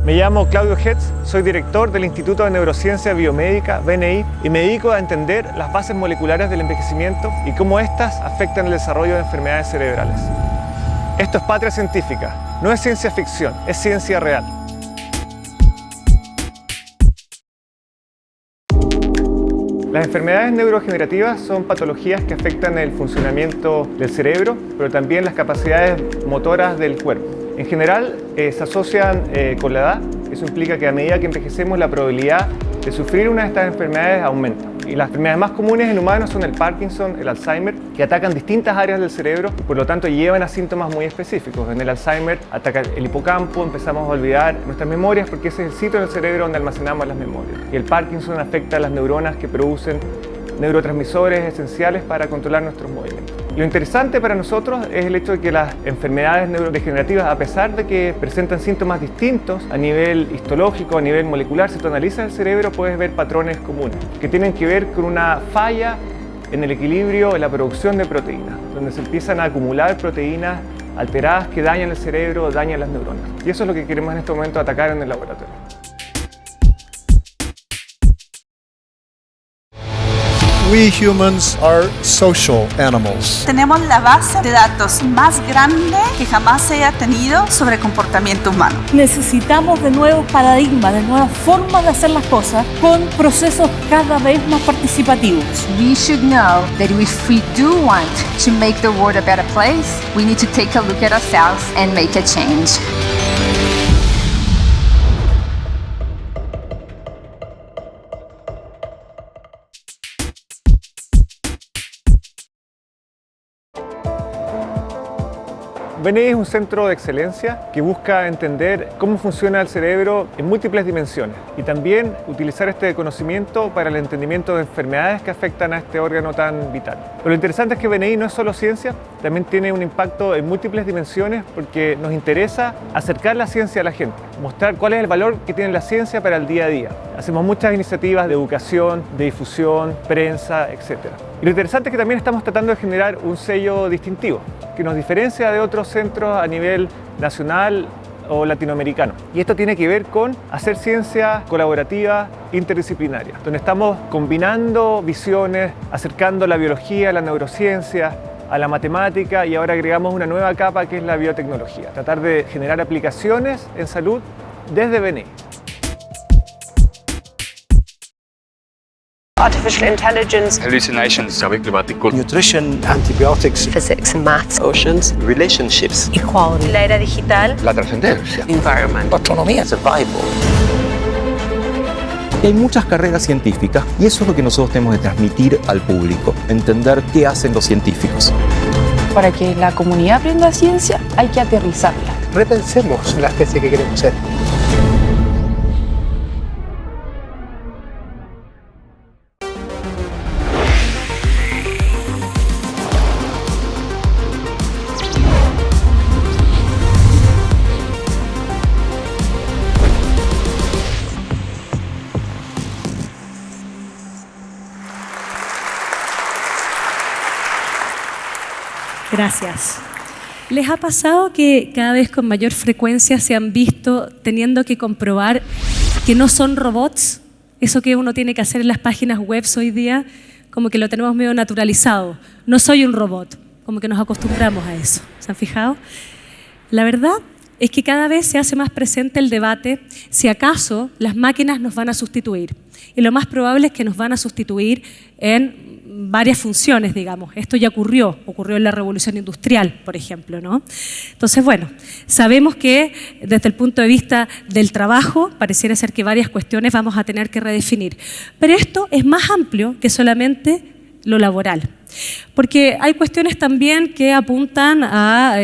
Me llamo Claudio Hetz, soy director del Instituto de Neurociencia Biomédica, BNI, y me dedico a entender las bases moleculares del envejecimiento y cómo éstas afectan el desarrollo de enfermedades cerebrales. Esto es Patria Científica, no es ciencia ficción, es ciencia real. Las enfermedades neurodegenerativas son patologías que afectan el funcionamiento del cerebro, pero también las capacidades motoras del cuerpo. En general, se asocian con la edad. Eso implica que a medida que envejecemos, la probabilidad de sufrir una de estas enfermedades aumenta. Y las enfermedades más comunes en humanos son el Parkinson, el Alzheimer, que atacan distintas áreas del cerebro y por lo tanto llevan a síntomas muy específicos. En el Alzheimer ataca el hipocampo, empezamos a olvidar nuestras memorias porque ese es el sitio en el cerebro donde almacenamos las memorias. Y el Parkinson afecta a las neuronas que producen neurotransmisores esenciales para controlar nuestros movimientos. Lo interesante para nosotros es el hecho de que las enfermedades neurodegenerativas, a pesar de que presentan síntomas distintos a nivel histológico, a nivel molecular, si tú analizas el cerebro puedes ver patrones comunes que tienen que ver con una falla en el equilibrio en la producción de proteínas, donde se empiezan a acumular proteínas alteradas que dañan el cerebro, dañan las neuronas. Y eso es lo que queremos en este momento atacar en el laboratorio. We humans are social animals. Tenemos la base de datos más grande que jamás se haya tenido sobre el comportamiento humano. Necesitamos de nuevos paradigmas, de nuevas formas de hacer las cosas con procesos cada vez más participativos. We should know that if we do want to make the world a better place, we need to take a look at ourselves and make a change. BNI es un centro de excelencia que busca entender cómo funciona el cerebro en múltiples dimensiones y también utilizar este conocimiento para el entendimiento de enfermedades que afectan a este órgano tan vital. Pero lo interesante es que BNI no es solo ciencia, también tiene un impacto en múltiples dimensiones porque nos interesa acercar la ciencia a la gente, mostrar cuál es el valor que tiene la ciencia para el día a día. Hacemos muchas iniciativas de educación, de difusión, prensa, etc. Y lo interesante es que también estamos tratando de generar un sello distintivo que nos diferencia de otros centros a nivel nacional o latinoamericano. Y esto tiene que ver con hacer ciencia colaborativa interdisciplinaria, donde estamos combinando visiones, acercando la biología, la neurociencia, a la matemática y ahora agregamos una nueva capa que es la biotecnología. Tratar de generar aplicaciones en salud desde BNI. Artificial intelligence, hallucinations, cambio climático, Nutrition, antibiotics, physics and maths, oceans, relationships, equality, la era digital, la trascendencia, environment, autonomía, survival. Hay muchas carreras científicas y eso es lo que nosotros tenemos que transmitir al público, entender qué hacen los científicos. Para que la comunidad aprenda ciencia hay que aterrizarla. Repensemos la especie que queremos ser. Gracias. ¿Les ha pasado que cada vez con mayor frecuencia se han visto teniendo que comprobar que no son robots? Eso que uno tiene que hacer en las páginas web hoy día, como que lo tenemos medio naturalizado. No soy un robot, como que nos acostumbramos a eso. ¿Se han fijado? La verdad es que cada vez se hace más presente el debate si acaso las máquinas nos van a sustituir. Y lo más probable es que nos van a sustituir en varias funciones, digamos. Esto ya ocurrió en la Revolución Industrial, por ejemplo, ¿no? Entonces, bueno, sabemos que desde el punto de vista del trabajo, pareciera ser que varias cuestiones vamos a tener que redefinir. Pero esto es más amplio que solamente lo laboral. Porque hay cuestiones también que apuntan a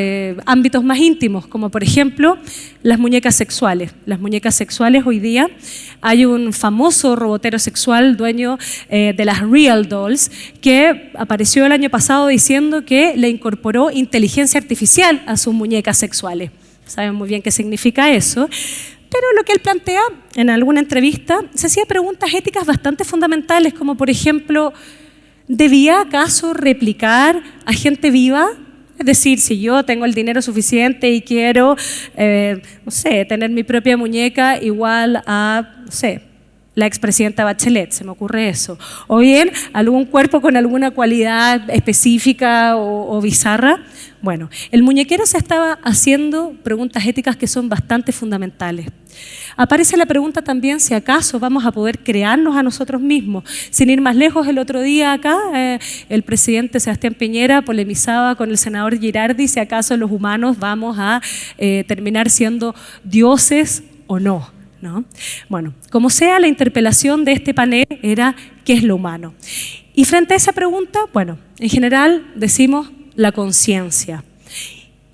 ámbitos más íntimos, como por ejemplo las muñecas sexuales. Las muñecas sexuales hoy día, hay un famoso robotero sexual, dueño de las Real Dolls, que apareció el año pasado diciendo que le incorporó inteligencia artificial a sus muñecas sexuales. Saben muy bien qué significa eso. Pero lo que él plantea en alguna entrevista, se hacía preguntas éticas bastante fundamentales, como por ejemplo, ¿debía acaso replicar a gente viva Es decir, si yo tengo el dinero suficiente y quiero, no sé, tener mi propia muñeca igual a, no sé, la expresidenta Bachelet, se me ocurre eso. O bien, algún cuerpo con alguna cualidad específica o bizarra. Bueno, el muñequero se estaba haciendo preguntas éticas que son bastante fundamentales. Aparece la pregunta también si acaso vamos a poder crearnos a nosotros mismos. Sin ir más lejos, el otro día acá el presidente Sebastián Piñera polemizaba con el senador Girardi si acaso los humanos vamos a terminar siendo dioses o no, ¿no? Bueno, como sea, la interpelación de este panel era ¿qué es lo humano? Y frente a esa pregunta, bueno, en general decimos la conciencia.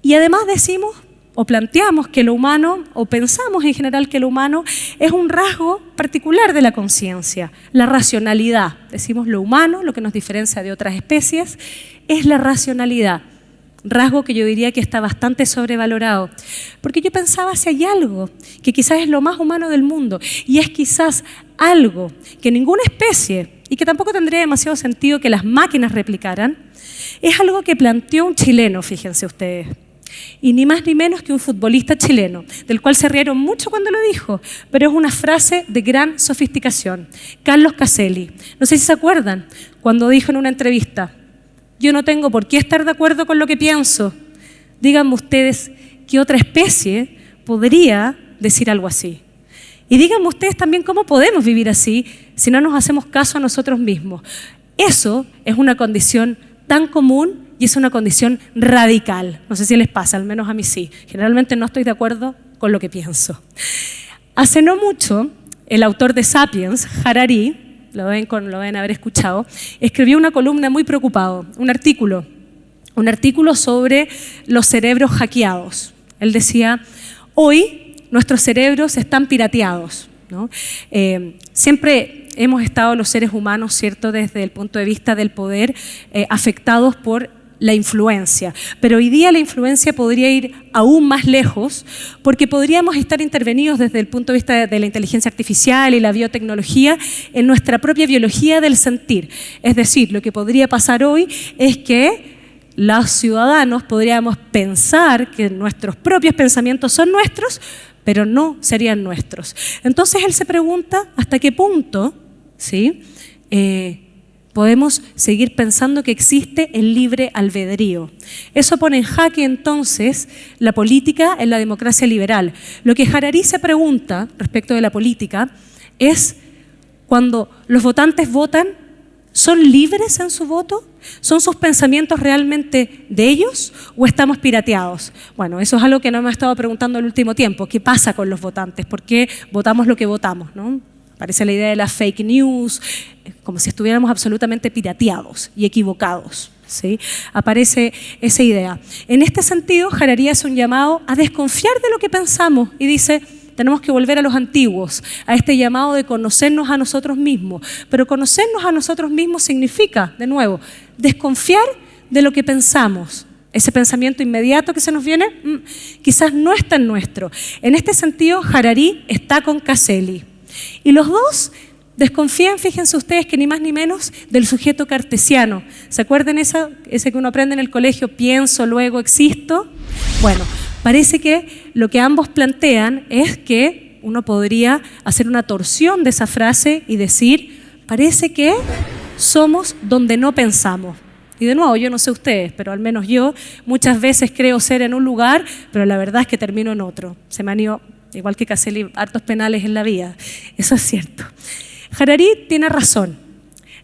Y además decimos o planteamos que lo humano, o pensamos en general que lo humano es un rasgo particular de la conciencia, la racionalidad. Decimos lo humano, lo que nos diferencia de otras especies, es la racionalidad. Rasgo que yo diría que está bastante sobrevalorado. Porque yo pensaba si hay algo que quizás es lo más humano del mundo, y es quizás algo que ninguna especie, y que tampoco tendría demasiado sentido que las máquinas replicaran, es algo que planteó un chileno, fíjense ustedes. Y ni más ni menos que un futbolista chileno, del cual se rieron mucho cuando lo dijo, pero es una frase de gran sofisticación. Carlos Caselli, no sé si se acuerdan, cuando dijo en una entrevista: yo no tengo por qué estar de acuerdo con lo que pienso. Díganme ustedes qué otra especie podría decir algo así. Y díganme ustedes también cómo podemos vivir así si no nos hacemos caso a nosotros mismos. Eso es una condición tan común y es una condición radical. No sé si les pasa, al menos a mí sí. Generalmente no estoy de acuerdo con lo que pienso. Hace no mucho, el autor de Sapiens, Harari, lo deben haber escuchado, escribió una columna muy preocupado, un artículo sobre los cerebros hackeados. Él decía, hoy nuestros cerebros están pirateados, ¿no? Siempre hemos estado los seres humanos, ¿cierto?, desde el punto de vista del poder, afectados por la influencia. Pero hoy día la influencia podría ir aún más lejos porque podríamos estar intervenidos desde el punto de vista de la inteligencia artificial y la biotecnología en nuestra propia biología del sentir. Es decir, lo que podría pasar hoy es que los ciudadanos podríamos pensar que nuestros propios pensamientos son nuestros, pero no serían nuestros. Entonces él se pregunta hasta qué punto, ¿sí?, podemos seguir pensando que existe el libre albedrío. Eso pone en jaque entonces la política en la democracia liberal. Lo que Harari se pregunta respecto de la política es, cuando los votantes votan, ¿son libres en su voto? ¿Son sus pensamientos realmente de ellos o estamos pirateados? Bueno, eso es algo que no me he estado preguntando el último tiempo. ¿Qué pasa con los votantes? ¿Por qué votamos lo que votamos, no? Aparece la idea de las fake news, como si estuviéramos absolutamente pirateados y equivocados, ¿sí? Aparece esa idea. En este sentido, Harari hace un llamado a desconfiar de lo que pensamos y dice, tenemos que volver a los antiguos, a este llamado de conocernos a nosotros mismos. Pero conocernos a nosotros mismos significa, de nuevo, desconfiar de lo que pensamos. Ese pensamiento inmediato que se nos viene, quizás no es tan nuestro. En este sentido, Harari está con Caselli. Y los dos desconfían, fíjense ustedes, que ni más ni menos del sujeto cartesiano. ¿Se acuerdan ese que uno aprende en el colegio? Pienso, luego existo. Bueno, parece que lo que ambos plantean es que uno podría hacer una torsión de esa frase y decir, parece que somos donde no pensamos. Y de nuevo, yo no sé ustedes, pero al menos yo muchas veces creo ser en un lugar, pero la verdad es que termino en otro. Se me han ido, igual que Caselli, hartos penales en la vida. Eso es cierto. Harari tiene razón.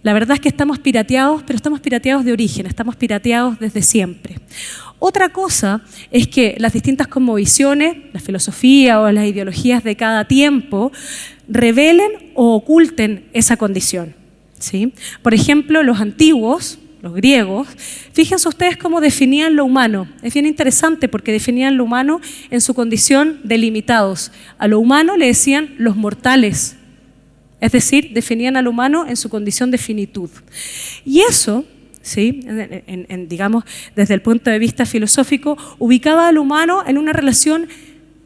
La verdad es que estamos pirateados, pero estamos pirateados de origen, estamos pirateados desde siempre. Otra cosa es que las distintas cosmovisiones, la filosofía o las ideologías de cada tiempo revelen o oculten esa condición, ¿sí? Por ejemplo, los antiguos, los griegos, fíjense ustedes cómo definían lo humano. Es bien interesante porque definían lo humano en su condición de limitados. A lo humano le decían los mortales, es decir, definían al humano en su condición de finitud. Y eso, ¿sí?, digamos, desde el punto de vista filosófico, ubicaba al humano en una relación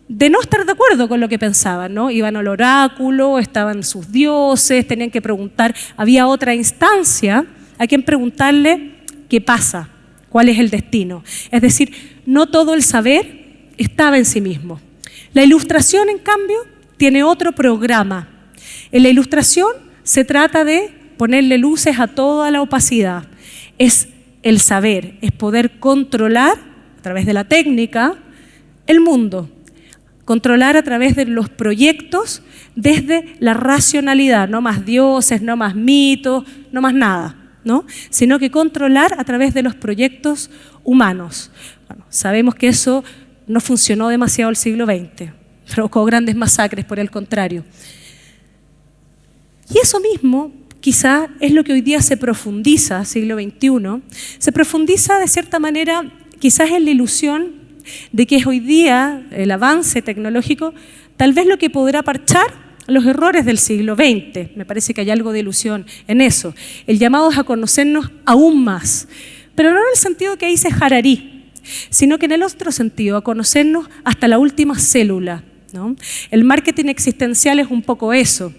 de no estar de acuerdo con lo que pensaban, ¿no? Iban al oráculo, estaban sus dioses, tenían que preguntar, había otra instancia a quien preguntarle qué pasa ¿Cuál es el destino? Es decir, no todo el saber estaba en sí mismo. La ilustración, en cambio, tiene otro programa. En la ilustración se trata de ponerle luces a toda la opacidad. Es el saber, es poder controlar a través de la técnica el mundo, controlar a través de los proyectos desde la racionalidad, no más dioses, no más mitos, no más nada, ¿no? Sino que controlar a través de los proyectos humanos. Bueno, sabemos que eso no funcionó demasiado el siglo XX, provocó grandes masacres por el contrario. Y eso mismo quizá es lo que hoy día se profundiza, siglo XXI, se profundiza de cierta manera quizás en la ilusión de que es hoy día el avance tecnológico tal vez lo que podrá parchar los errores del siglo XX. Me parece que hay algo de ilusión en eso. El llamado es a conocernos aún más, pero no en el sentido que dice Harari, sino que en el otro sentido, a conocernos hasta la última célula, ¿no? El marketing existencial es un poco eso.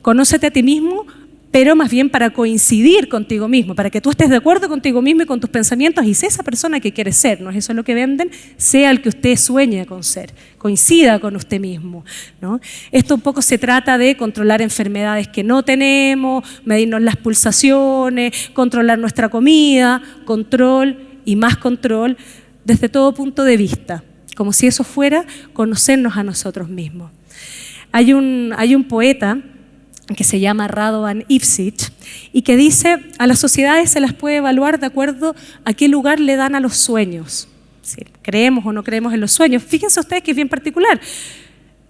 Conócete a ti mismo, pero más bien para coincidir contigo mismo, para que tú estés de acuerdo contigo mismo y con tus pensamientos y sea esa persona que quieres ser, ¿no es eso lo que venden? Sea el que usted sueña con ser, coincida con usted mismo, ¿no? Esto un poco se trata de controlar enfermedades que no tenemos, medirnos las pulsaciones, controlar nuestra comida, control y más control desde todo punto de vista, como si eso fuera conocernos a nosotros mismos. Hay un poeta que se llama Radovan Ipsich, y que dice, a las sociedades se las puede evaluar de acuerdo a qué lugar le dan a los sueños. Si creemos o no creemos en los sueños. Fíjense ustedes que es bien particular.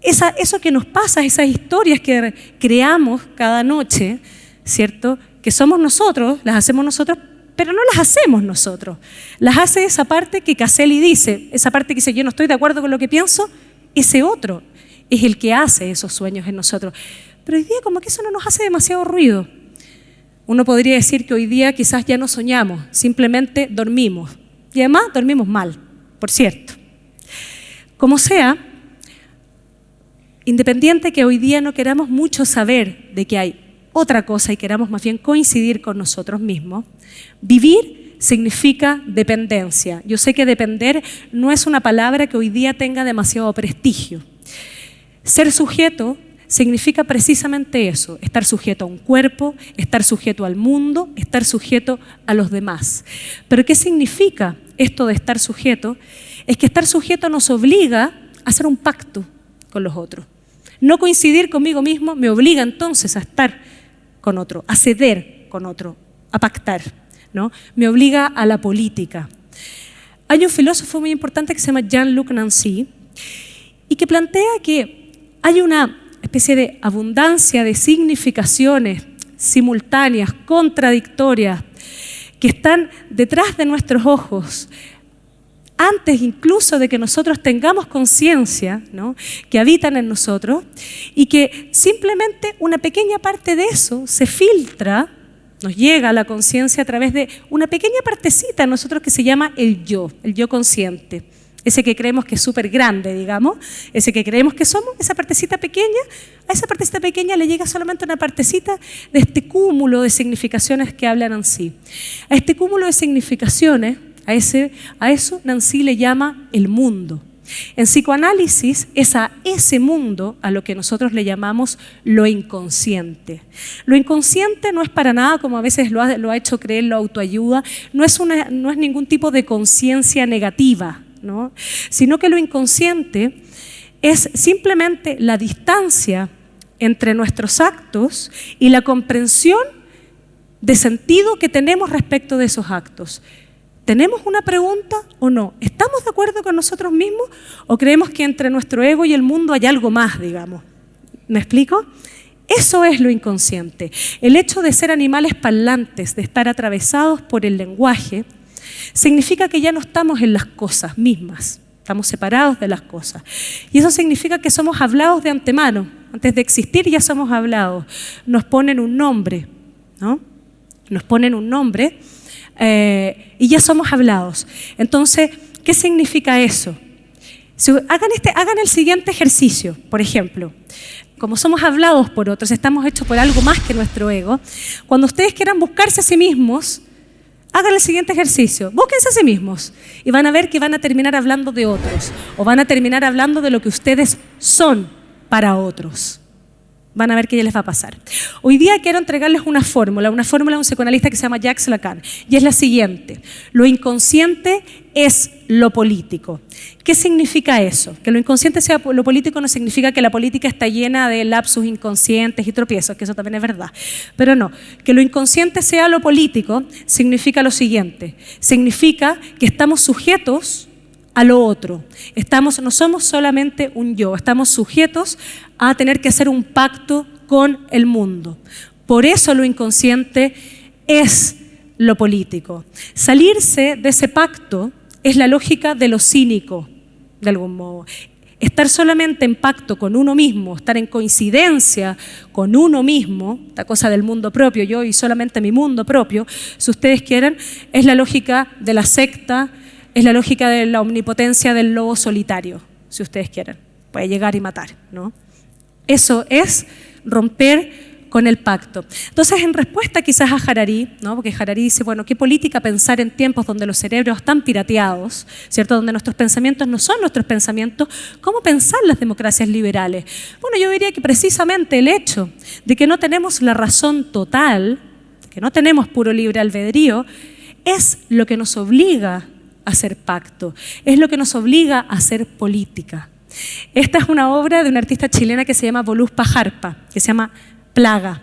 Eso que nos pasa, esas historias que creamos cada noche, ¿cierto? Que somos nosotros, las hacemos nosotros, pero no las hacemos nosotros. Las hace esa parte que Caselli dice, esa parte que dice, yo no estoy de acuerdo con lo que pienso, ese otro es el que hace esos sueños en nosotros. Pero hoy día como que eso no nos hace demasiado ruido. Uno podría decir que hoy día quizás ya no soñamos, simplemente dormimos. Y además dormimos mal, por cierto. Como sea, independiente que hoy día no queramos mucho saber de que hay otra cosa y queramos más bien coincidir con nosotros mismos, vivir significa dependencia. Yo sé que depender no es una palabra que hoy día tenga demasiado prestigio. Ser sujeto significa precisamente eso, estar sujeto a un cuerpo, estar sujeto al mundo, estar sujeto a los demás. ¿Pero qué significa esto de estar sujeto? Es que estar sujeto nos obliga a hacer un pacto con los otros. No coincidir conmigo mismo me obliga entonces a estar con otro, a ceder con otro, a pactar, ¿no? Me obliga a la política. Hay un filósofo muy importante que se llama Jean-Luc Nancy y que plantea que hay una especie de abundancia de significaciones simultáneas, contradictorias, que están detrás de nuestros ojos, antes incluso de que nosotros tengamos conciencia, ¿no?, que habitan en nosotros, y que simplemente una pequeña parte de eso se filtra, nos llega a la conciencia a través de una pequeña partecita en nosotros que se llama el yo consciente. Ese que creemos que es súper grande, digamos, ese que creemos que somos, esa partecita pequeña, a esa partecita pequeña le llega solamente una partecita de este cúmulo de significaciones que habla Nancy. A este cúmulo de significaciones, a eso Nancy le llama el mundo. En psicoanálisis es a ese mundo a lo que nosotros le llamamos lo inconsciente. Lo inconsciente no es para nada, como a veces lo ha hecho creer la autoayuda, no es ningún tipo de conciencia negativa, ¿no?, sino que lo inconsciente es simplemente la distancia entre nuestros actos y la comprensión de sentido que tenemos respecto de esos actos. ¿Tenemos una pregunta o no? ¿Estamos de acuerdo con nosotros mismos o creemos que entre nuestro ego y el mundo hay algo más, digamos? ¿Me explico? Eso es lo inconsciente. El hecho de ser animales parlantes, de estar atravesados por el lenguaje, significa que ya no estamos en las cosas mismas, estamos separados de las cosas. Y eso significa que somos hablados de antemano, antes de existir ya somos hablados. Nos ponen un nombre, ¿no? Nos ponen un nombre y ya somos hablados. Entonces, ¿qué significa eso? Hagan el siguiente ejercicio, por ejemplo. Como somos hablados por otros, estamos hechos por algo más que nuestro ego. Cuando ustedes quieran buscarse a sí mismos, Hagan el siguiente ejercicio, búsquense a sí mismos y van a ver que van a terminar hablando de otros o van a terminar hablando de lo que ustedes son para otros. Van a ver qué ya les va a pasar. Hoy día quiero entregarles una fórmula de un psicoanalista que se llama Jacques Lacan, y es la siguiente: lo inconsciente es lo político. ¿Qué significa eso? Que lo inconsciente sea lo político no significa que la política está llena de lapsus inconscientes y tropiezos, que eso también es verdad. Pero no, que lo inconsciente sea lo político significa lo siguiente: significa que estamos sujetos a lo otro. No somos solamente un yo, estamos sujetos a tener que hacer un pacto con el mundo. Por eso lo inconsciente es lo político. Salirse de ese pacto es la lógica de lo cínico, de algún modo. Estar solamente en pacto con uno mismo, estar en coincidencia con uno mismo, esta cosa del mundo propio, yo y solamente mi mundo propio, si ustedes quieren, es la lógica de la secta, es la lógica de la omnipotencia del lobo solitario, si ustedes quieren. Puede llegar y matar, ¿no? Eso es romper con el pacto. Entonces, en respuesta quizás a Harari, ¿no? Porque Harari dice, bueno, ¿qué política pensar en tiempos donde los cerebros están pirateados, ¿cierto? Donde nuestros pensamientos no son nuestros pensamientos? ¿Cómo pensar las democracias liberales? Bueno, yo diría que precisamente el hecho de que no tenemos la razón total, que no tenemos puro libre albedrío, es lo que nos obliga a hacer pacto, es lo que nos obliga a hacer política. Esta es una obra de una artista chilena que se llama Voluspa Jarpa, que se llama Plaga.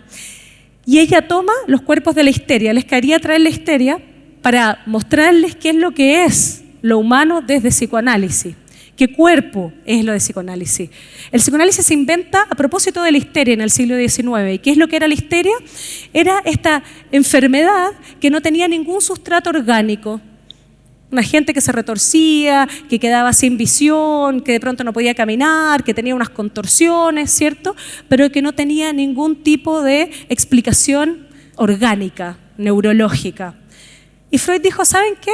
Y ella toma los cuerpos de la histeria. Les quería traer la histeria para mostrarles qué es lo que es lo humano desde psicoanálisis. ¿Qué cuerpo es lo de psicoanálisis? El psicoanálisis se inventa a propósito de la histeria en el siglo XIX. ¿Y qué es lo que era la histeria? Era esta enfermedad que no tenía ningún sustrato orgánico. Una gente que se retorcía, que quedaba sin visión, que de pronto no podía caminar, que tenía unas contorsiones, ¿cierto? Pero que no tenía ningún tipo de explicación orgánica, neurológica. Y Freud dijo, ¿saben qué?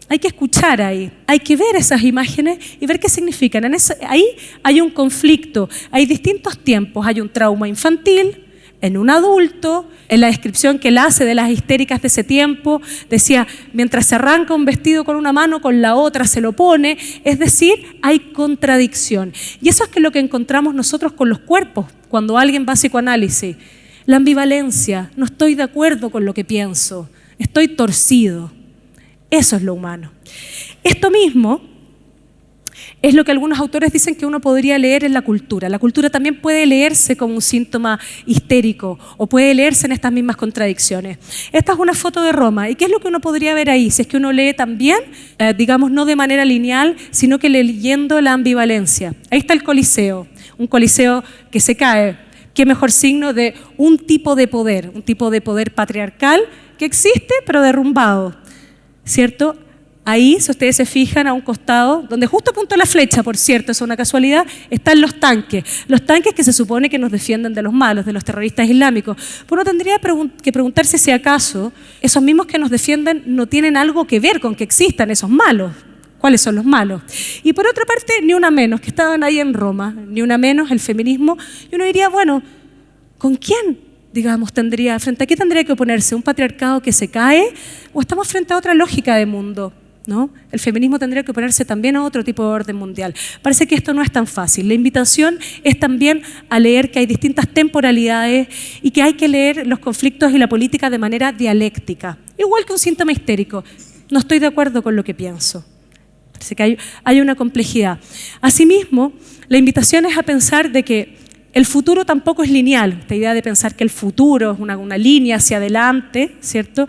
Hay que escuchar ahí, hay que ver esas imágenes y ver qué significan. Ahí hay un conflicto, hay distintos tiempos, hay un trauma infantil, en un adulto, en la descripción que él hace de las histéricas de ese tiempo, decía, mientras se arranca un vestido con una mano, con la otra se lo pone, es decir, hay contradicción. Y eso es lo que encontramos nosotros con los cuerpos, cuando alguien va a psicoanálisis. La ambivalencia, no estoy de acuerdo con lo que pienso, estoy torcido. Eso es lo humano. Esto mismo es lo que algunos autores dicen que uno podría leer en la cultura. La cultura también puede leerse como un síntoma histérico o puede leerse en estas mismas contradicciones. Esta es una foto de Roma. ¿Y qué es lo que uno podría ver ahí? Si es que uno lee también, digamos, no de manera lineal, sino que leyendo la ambivalencia. Ahí está el Coliseo, un Coliseo que se cae. ¿Qué mejor signo de un tipo de poder patriarcal que existe pero derrumbado, ¿cierto? Ahí, si ustedes se fijan a un costado, donde justo apuntó la flecha, por cierto, es una casualidad, están los tanques que se supone que nos defienden de los malos, de los terroristas islámicos. Pues uno tendría que preguntarse si acaso esos mismos que nos defienden no tienen algo que ver con que existan esos malos. ¿Cuáles son los malos? Y por otra parte, ni una menos, que estaban ahí en Roma, ni una menos, el feminismo, y uno diría, bueno, ¿con quién? Digamos, ¿frente a qué tendría que oponerse? ¿Un patriarcado que se cae? ¿O estamos frente a otra lógica de mundo? ¿No? El feminismo tendría que oponerse también a otro tipo de orden mundial. Parece que esto no es tan fácil. La invitación es también a leer que hay distintas temporalidades y que hay que leer los conflictos y la política de manera dialéctica. Igual que un síntoma histérico. No estoy de acuerdo con lo que pienso. Parece que hay una complejidad. Asimismo, la invitación es a pensar de que el futuro tampoco es lineal. Esta idea de pensar que el futuro es una línea hacia adelante, ¿cierto?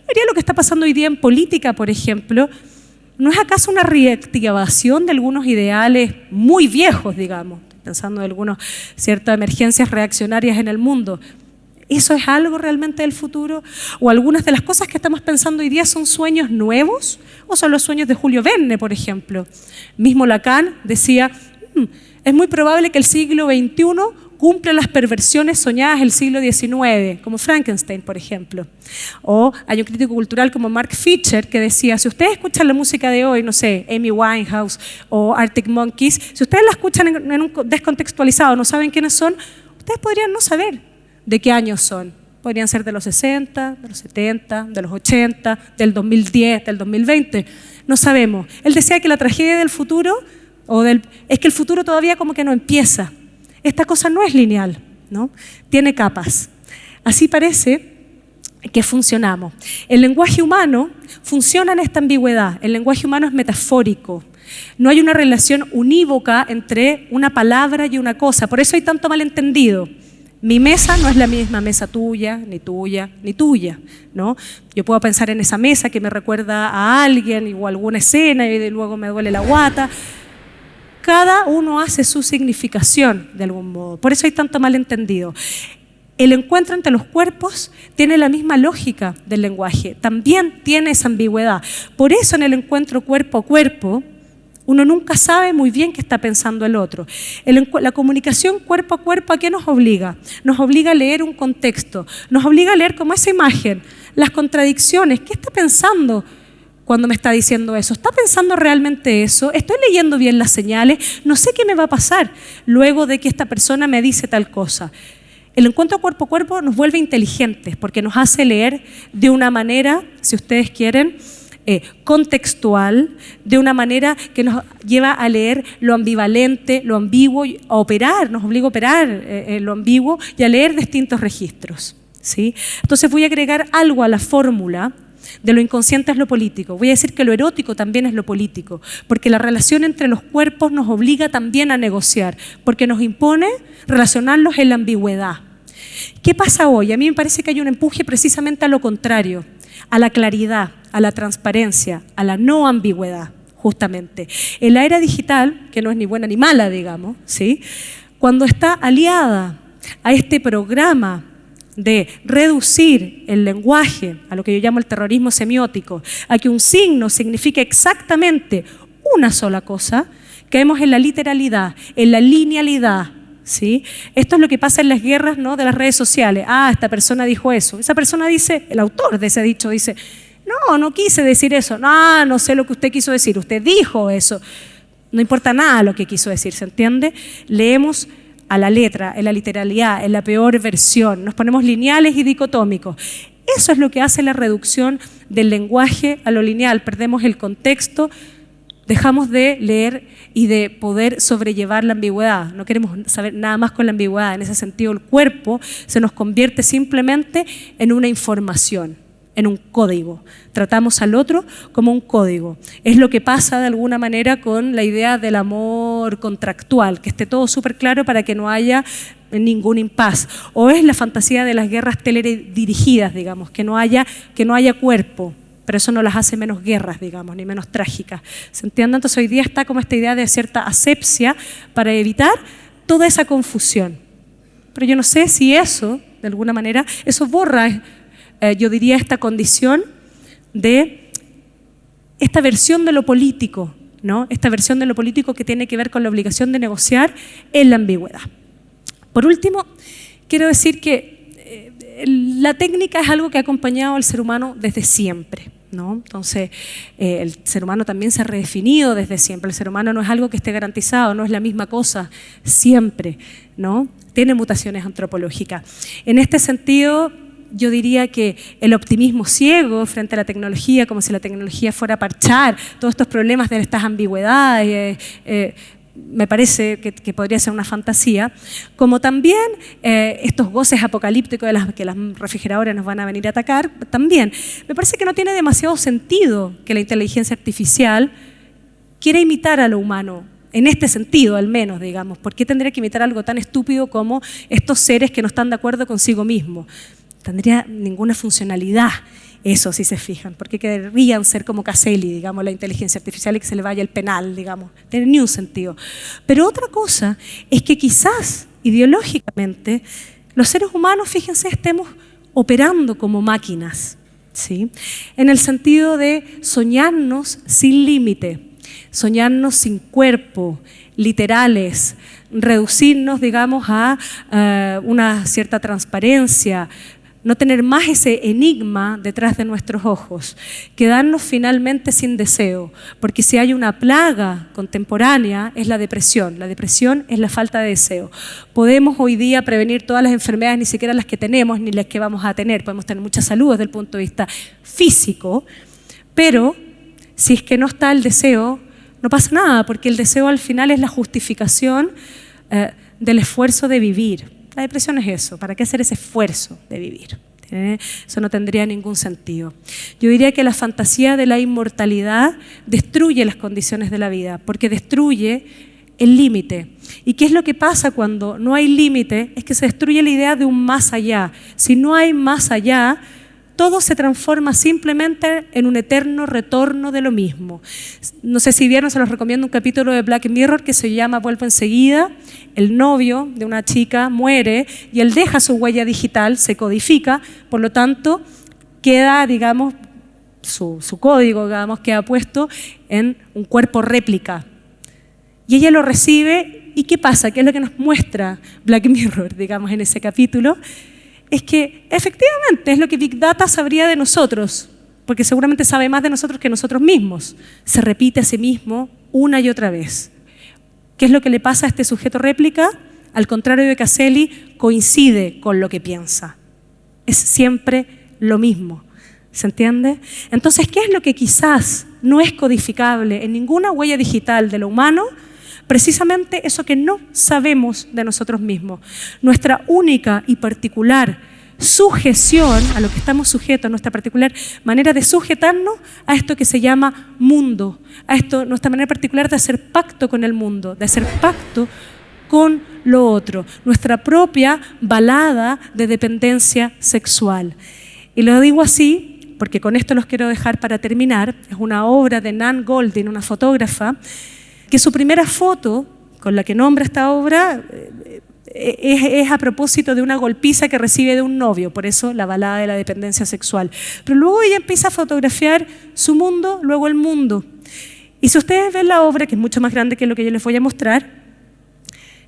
Vería lo que está pasando hoy día en política, por ejemplo. ¿No es acaso una reactivación de algunos ideales muy viejos, digamos? Pensando en algunas ciertas emergencias reaccionarias en el mundo. ¿Eso es algo realmente del futuro? ¿O algunas de las cosas que estamos pensando hoy día son sueños nuevos? ¿O son los sueños de Julio Verne, por ejemplo? Mismo Lacan decía, es muy probable que el siglo XXI cumpla las perversiones soñadas del siglo XIX, como Frankenstein, por ejemplo. O hay un crítico cultural como Mark Fisher que decía, si ustedes escuchan la música de hoy, no sé, Amy Winehouse o Arctic Monkeys, si ustedes la escuchan en un descontextualizado, no saben quiénes son, ustedes podrían no saber de qué años son. podrían ser de los 60, de los 70, de los 80, del 2010, del 2020, no sabemos. Él decía que la tragedia del futuro, es que el futuro todavía como que no empieza. Esta cosa no es lineal, ¿no? Tiene capas. Así parece que funcionamos. El lenguaje humano funciona en esta ambigüedad. El lenguaje humano es metafórico. No hay una relación unívoca entre una palabra y una cosa. Por eso hay tanto malentendido. Mi mesa no es la misma mesa tuya, ni tuya, ni tuya, ¿no? Yo puedo pensar en esa mesa que me recuerda a alguien o alguna escena y luego me duele la guata. Cada uno hace su significación de algún modo. Por eso hay tanto malentendido. El encuentro entre los cuerpos tiene la misma lógica del lenguaje. También tiene esa ambigüedad. Por eso en el encuentro cuerpo a cuerpo, uno nunca sabe muy bien qué está pensando el otro. La comunicación cuerpo a cuerpo, ¿a qué nos obliga? Nos obliga a leer un contexto, nos obliga a leer como esa imagen, las contradicciones. ¿Qué está pensando cuando me está diciendo eso? ¿Está pensando realmente eso? ¿Estoy leyendo bien las señales? No sé qué me va a pasar luego de que esta persona me dice tal cosa. El encuentro cuerpo a cuerpo nos vuelve inteligentes porque nos hace leer de una manera, si ustedes quieren, contextual, de una manera que nos lleva a leer lo ambivalente, lo ambiguo, a operar, nos obliga a operar lo ambiguo y a leer distintos registros, ¿sí? Entonces voy a agregar algo a la fórmula de lo inconsciente es lo político. Voy a decir que lo erótico también es lo político, porque la relación entre los cuerpos nos obliga también a negociar, porque nos impone relacionarlos en la ambigüedad. ¿Qué pasa hoy? A mí me parece que hay un empuje precisamente a lo contrario, a la claridad, a la transparencia, a la no ambigüedad, justamente. En la era digital, que no es ni buena ni mala, digamos, ¿sí? Cuando está aliada a este programa de reducir el lenguaje a lo que yo llamo el terrorismo semiótico, a que un signo signifique exactamente una sola cosa, caemos en la literalidad, en la linealidad, ¿sí? Esto es lo que pasa en las guerras, ¿no?, de las redes sociales. Ah, esta persona dijo eso. Esa persona dice, el autor de ese dicho dice, no quise decir eso. No sé lo que usted quiso decir. Usted dijo eso. No importa nada lo que quiso decir, ¿se entiende? Leemos a la letra, en la literalidad, en la peor versión. Nos ponemos lineales y dicotómicos. Eso es lo que hace la reducción del lenguaje a lo lineal. Perdemos el contexto, dejamos de leer y de poder sobrellevar la ambigüedad. No queremos saber nada más con la ambigüedad. En ese sentido, el cuerpo se nos convierte simplemente en una información, en un código. Tratamos al otro como un código. Es lo que pasa de alguna manera con la idea del amor contractual, que esté todo súper claro para que no haya ningún impas. O es la fantasía de las guerras teledirigidas, digamos, que no haya cuerpo. Pero eso no las hace menos guerras, digamos, ni menos trágicas. ¿Se entiende? Entonces hoy día está como esta idea de cierta asepsia para evitar toda esa confusión. Pero yo no sé si eso, de alguna manera, eso borra, yo diría, esta condición de esta versión de lo político, ¿no? Esta versión de lo político que tiene que ver con la obligación de negociar en la ambigüedad. Por último, quiero decir que la técnica es algo que ha acompañado al ser humano desde siempre, ¿no? Entonces, el ser humano también se ha redefinido desde siempre. El ser humano no es algo que esté garantizado, no es la misma cosa siempre, ¿no? Tiene mutaciones antropológicas. En este sentido, yo diría que el optimismo ciego frente a la tecnología, como si la tecnología fuera a parchar todos estos problemas de estas ambigüedades, me parece que podría ser una fantasía, como también estos goces apocalípticos de las que las refrigeradoras nos van a venir a atacar, también. Me parece que no tiene demasiado sentido que la inteligencia artificial quiera imitar a lo humano, en este sentido al menos, digamos. ¿Por qué tendría que imitar algo tan estúpido como estos seres que no están de acuerdo consigo mismos? Tendría ninguna funcionalidad eso, si se fijan, porque querrían ser como Caselli, digamos, la inteligencia artificial y que se le vaya el penal, digamos, no tiene ni un sentido. Pero otra cosa es que quizás ideológicamente los seres humanos, fíjense, estemos operando como máquinas, ¿sí? En el sentido de soñarnos sin límite, soñarnos sin cuerpo, literales, reducirnos, digamos, a una cierta transparencia, no tener más ese enigma detrás de nuestros ojos, quedarnos finalmente sin deseo, porque si hay una plaga contemporánea es la depresión es la falta de deseo. Podemos hoy día prevenir todas las enfermedades, ni siquiera las que tenemos ni las que vamos a tener, podemos tener mucha salud desde el punto de vista físico, pero si es que no está el deseo, no pasa nada, porque el deseo al final es la justificación del esfuerzo de vivir. La depresión es eso, ¿para qué hacer ese esfuerzo de vivir? Eso no tendría ningún sentido. Yo diría que la fantasía de la inmortalidad destruye las condiciones de la vida, porque destruye el límite. ¿Y qué es lo que pasa cuando no hay límite? Es que se destruye la idea de un más allá. Si no hay más allá, todo se transforma simplemente en un eterno retorno de lo mismo. No sé si vieron, se los recomiendo un capítulo de Black Mirror que se llama Vuelvo enseguida. El novio de una chica muere y él deja su huella digital, se codifica, por lo tanto queda, digamos, su código, digamos, queda puesto en un cuerpo réplica. Y ella lo recibe, ¿y qué pasa? ¿Qué es lo que nos muestra Black Mirror, digamos, en ese capítulo? Es que efectivamente es lo que Big Data sabría de nosotros, porque seguramente sabe más de nosotros que nosotros mismos. Se repite a sí mismo una y otra vez. ¿Qué es lo que le pasa a este sujeto réplica? Al contrario de Caselli, coincide con lo que piensa. Es siempre lo mismo. ¿Se entiende? Entonces, ¿qué es lo que quizás no es codificable en ninguna huella digital de lo humano? Precisamente eso que no sabemos de nosotros mismos. Nuestra única y particular sujeción a lo que estamos sujetos, nuestra particular manera de sujetarnos a esto que se llama mundo, a esto, nuestra manera particular de hacer pacto con el mundo, de hacer pacto con lo otro, nuestra propia balada de dependencia sexual. Y lo digo así porque con esto los quiero dejar para terminar. Es una obra de Nan Goldin, una fotógrafa, que su primera foto con la que nombra esta obra es a propósito de una golpiza que recibe de un novio, por eso la balada de la dependencia sexual. Pero luego ella empieza a fotografiar su mundo, luego el mundo. Y si ustedes ven la obra, que es mucho más grande que lo que yo les voy a mostrar,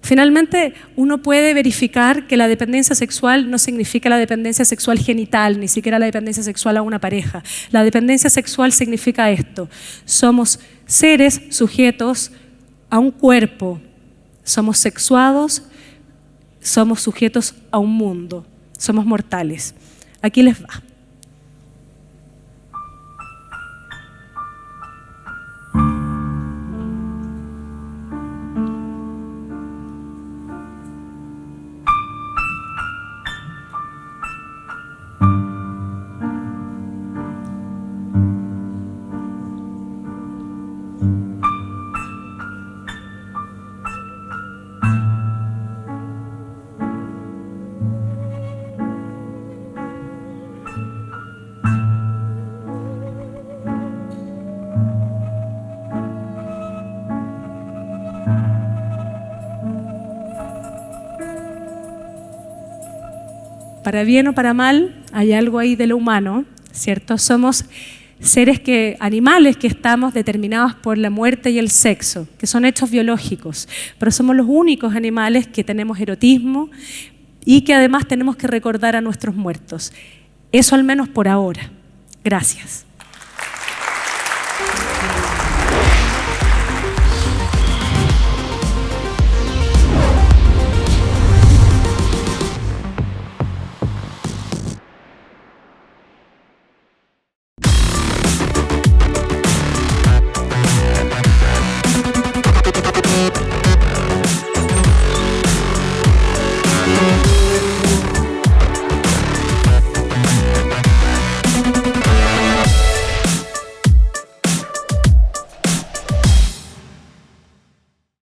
finalmente uno puede verificar que la dependencia sexual no significa la dependencia sexual genital, ni siquiera la dependencia sexual a una pareja. La dependencia sexual significa esto: somos seres sujetos a un cuerpo, somos sexuados, somos sujetos a un mundo, somos mortales. Aquí les va. Para bien o para mal, hay algo ahí de lo humano, ¿cierto? Somos seres animales que estamos determinados por la muerte y el sexo, que son hechos biológicos, pero somos los únicos animales que tenemos erotismo y que además tenemos que recordar a nuestros muertos. Eso al menos por ahora. Gracias.